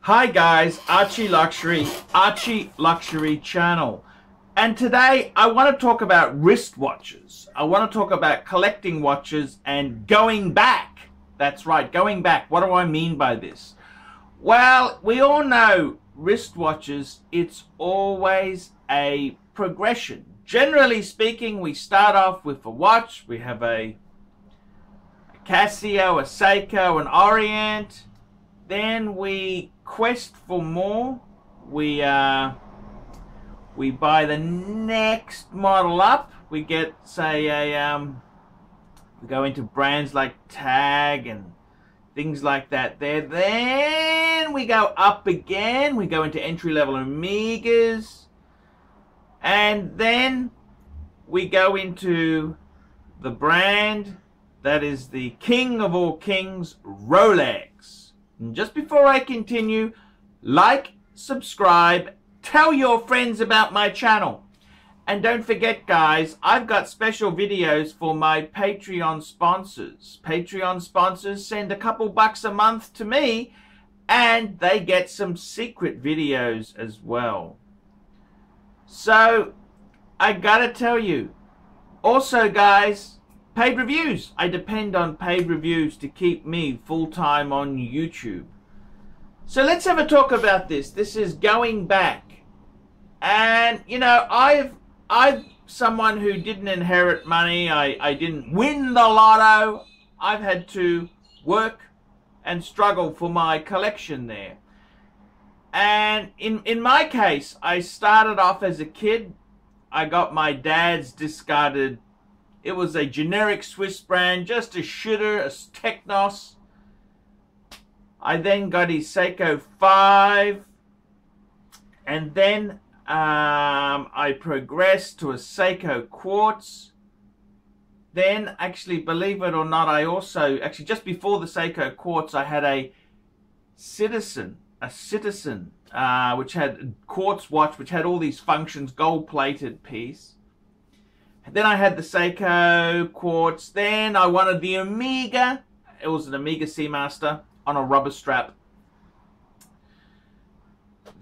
Hi guys, ArchieLuxury channel. And today I want to talk about wristwatches. I want to talk about collecting watches and going back. That's right, going back. What do I mean by this? Well, we all know wristwatches, it's always a progression. Generally speaking, we start off with a watch. We have a Casio, a Seiko, an Orient. Then we quest for more. We buy the next model up. We get, say, we go into brands like Tag and things like that there. Then we go up again. We go into entry-level Omegas. And then we go into the brand that is the king of all kings, Rolex. And just before I continue, like, subscribe, tell your friends about my channel. And don't forget, guys, I've got special videos for my Patreon sponsors. Patreon sponsors send a couple bucks a month to me, and they get some secret videos as well. So, I gotta tell you, also, guys, paid reviews. I depend on paid reviews to keep me full-time on YouTube. So let's have a talk about this. This is going back. And, you know, I've someone who didn't inherit money. I didn't win the lotto. I've had to work and struggle for my collection there. And in my case, I started off as a kid. I got my dad's discarded, it was a generic Swiss brand, just a shitter, a Technos. I then got his Seiko 5. And then I progressed to a Seiko Quartz. Then, actually, believe it or not, I also, actually just before the Seiko Quartz, I had a Citizen, which had quartz watch, which had all these functions, gold-plated piece. And then I had the Seiko Quartz. Then I wanted the Omega. It was an Omega Seamaster on a rubber strap.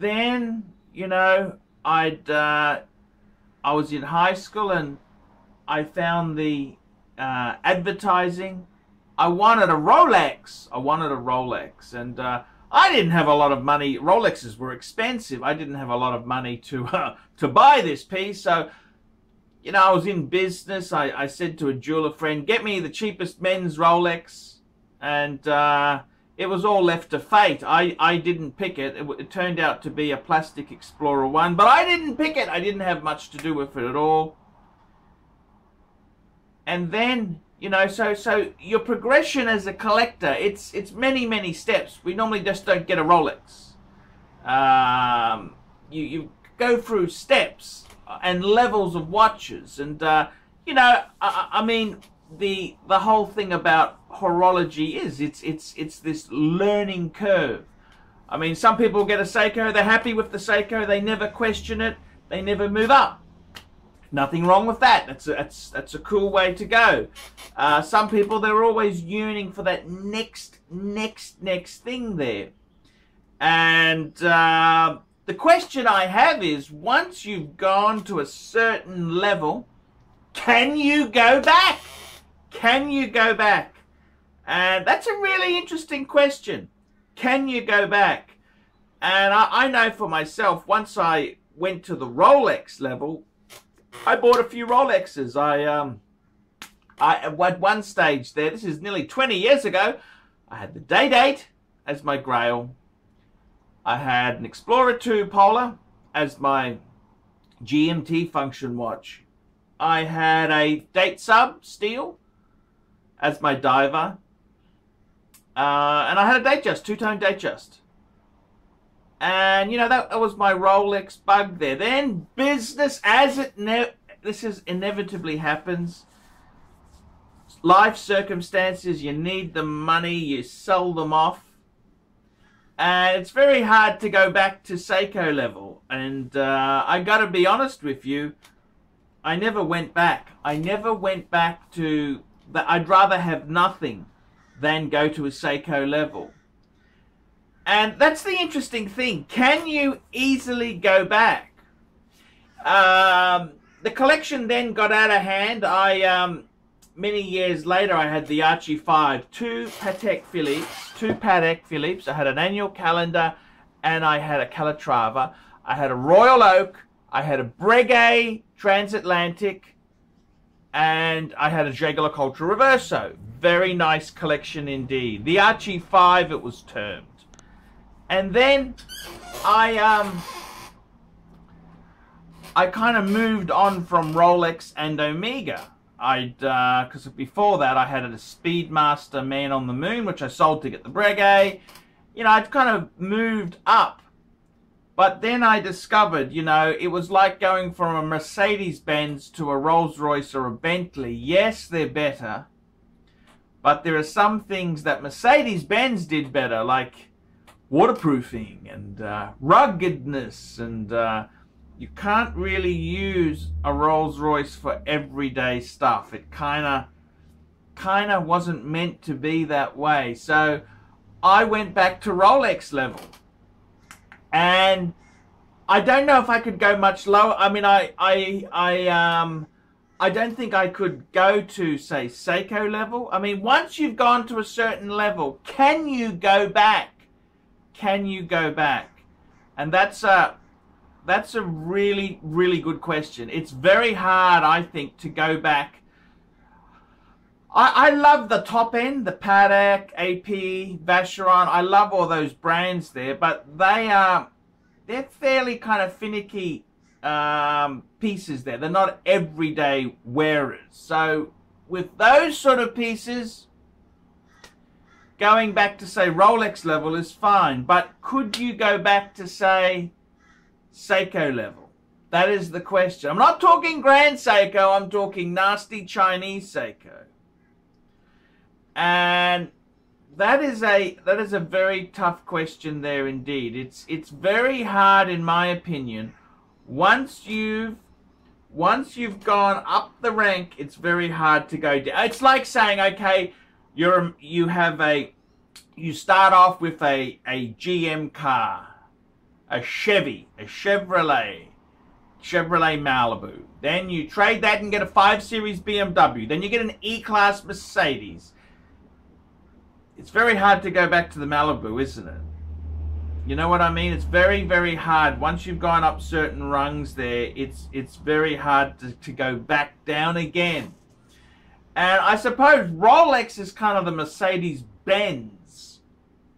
Then, you know, I was in high school and I found the advertising. I wanted a Rolex. And I didn't have a lot of money. Rolexes were expensive. I didn't have a lot of money to buy this piece. So, you know, I was in business. I said to a jeweler friend, get me the cheapest men's Rolex. And it was all left to fate. I didn't pick it. It turned out to be a Plastic Explorer 1. But I didn't pick it. I didn't have much to do with it at all. And then, you know, so your progression as a collector, it's many steps. We normally just don't get a Rolex. You go through steps and levels of watches, and you know, I mean, the whole thing about horology is it's this learning curve. I mean, some people get a Seiko, they're happy with the Seiko, they never question it, they never move up. Nothing wrong with that. That's a cool way to go. Some people, they're always yearning for that next thing there. And the question I have is, once you've gone to a certain level, can you go back? Can you go back? And that's a really interesting question. Can you go back? And I know for myself, once I went to the Rolex level, I bought a few Rolexes. At one stage there, this is nearly 20 years ago, I had the Day-Date as my Grail. I had an Explorer 2 Polar as my GMT function watch. I had a Date Sub Steel as my diver. And I had a Datejust, two-tone Datejust. And, you know, that was my Rolex bug there. Then business, this is inevitably happens. Life circumstances, you need the money, you sell them off. And it's very hard to go back to Seiko level. And I got to be honest with you, I never went back. I never went back to... I'd rather have nothing than go to a Seiko level. And that's the interesting thing. Can you easily go back? The collection then got out of hand. Many years later, I had the Archie 5, two Patek Philippe's. I had an annual calendar, and I had a Calatrava. I had a Royal Oak. I had a Breguet Transatlantic, and I had a Jaeger Ultra Reverso. Very nice collection indeed. The Archie 5, it was termed. And then I kind of moved on from Rolex and Omega. Because before that I had a Speedmaster Man on the Moon, which I sold to get the Breguet. You know, I'd kind of moved up. But then I discovered, you know, it was like going from a Mercedes-Benz to a Rolls-Royce or a Bentley. Yes, they're better. But there are some things that Mercedes-Benz did better, like waterproofing and ruggedness, and you can't really use a Rolls-Royce for everyday stuff. It kind of wasn't meant to be that way. So I went back to Rolex level, and I don't know if I could go much lower. I mean, I don't think I could go to, say, Seiko level. I mean, once you've gone to a certain level, can you go back? Can you go back? And that's a really, really good question. It's very hard, I think, to go back. I love the top end, the Patek, AP, Vacheron. I love all those brands there, but they're fairly kind of finicky pieces there. They're not everyday wearers. So with those sort of pieces, going back to, say, Rolex level is fine. But could you go back to, say, Seiko level? That is the question. I'm not talking Grand Seiko. I'm talking nasty Chinese Seiko. And that is a very tough question there indeed. It's very hard, in my opinion. Once you've gone up the rank, it's very hard to go down. It's like saying, okay, you start off with a GM car, a Chevy, a Chevrolet Malibu. Then you trade that and get a 5 Series BMW. Then you get an E-Class Mercedes. It's very hard to go back to the Malibu, isn't it? You know what I mean? It's very, very hard. Once you've gone up certain rungs there, it's very hard to go back down again. And I suppose Rolex is kind of the Mercedes-Benz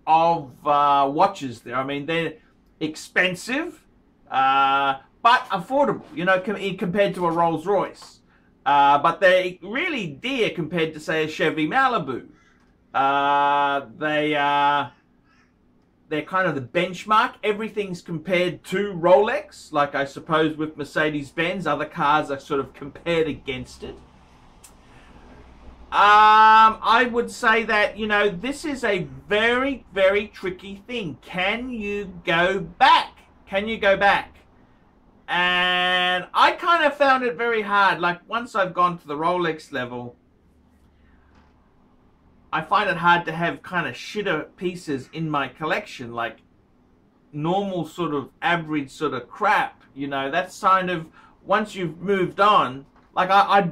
of watches there. I mean, they're expensive, but affordable, you know, compared to a Rolls-Royce. But they're really dear compared to, say, a Chevy Malibu. They're kind of the benchmark. Everything's compared to Rolex, like I suppose with Mercedes-Benz. Other cars are sort of compared against it. I would say that, you know, this is a very, very tricky thing. Can you go back? Can you go back? And I kind of found it very hard. Like, once I've gone to the Rolex level, I find it hard to have kind of shitter pieces in my collection, like normal sort of average sort of crap. You know, that's kind of, once you've moved on, like I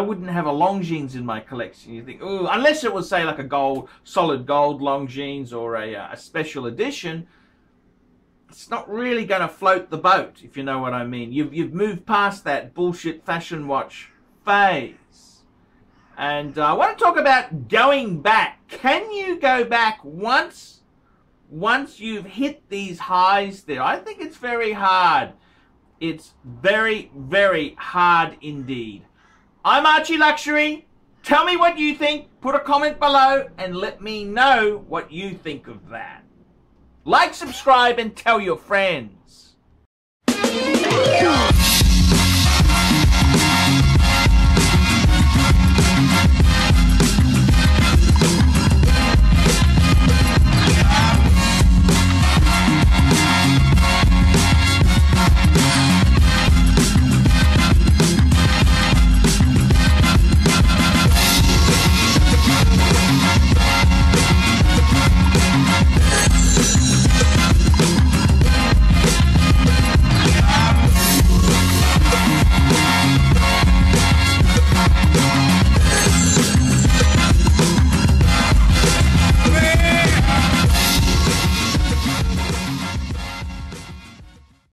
wouldn't have a Longines in my collection. You think, ooh, unless it was, say, like a solid gold Longines or a special edition. It's not really going to float the boat, if you know what I mean. You've moved past that bullshit fashion watch phase. And I want to talk about going back. Can you go back once you've hit these highs there? I think it's very hard. It's very, very hard indeed. I'm ArchieLuxury. Tell me what you think. Put a comment below and let me know what you think of that. Like, subscribe, and tell your friends.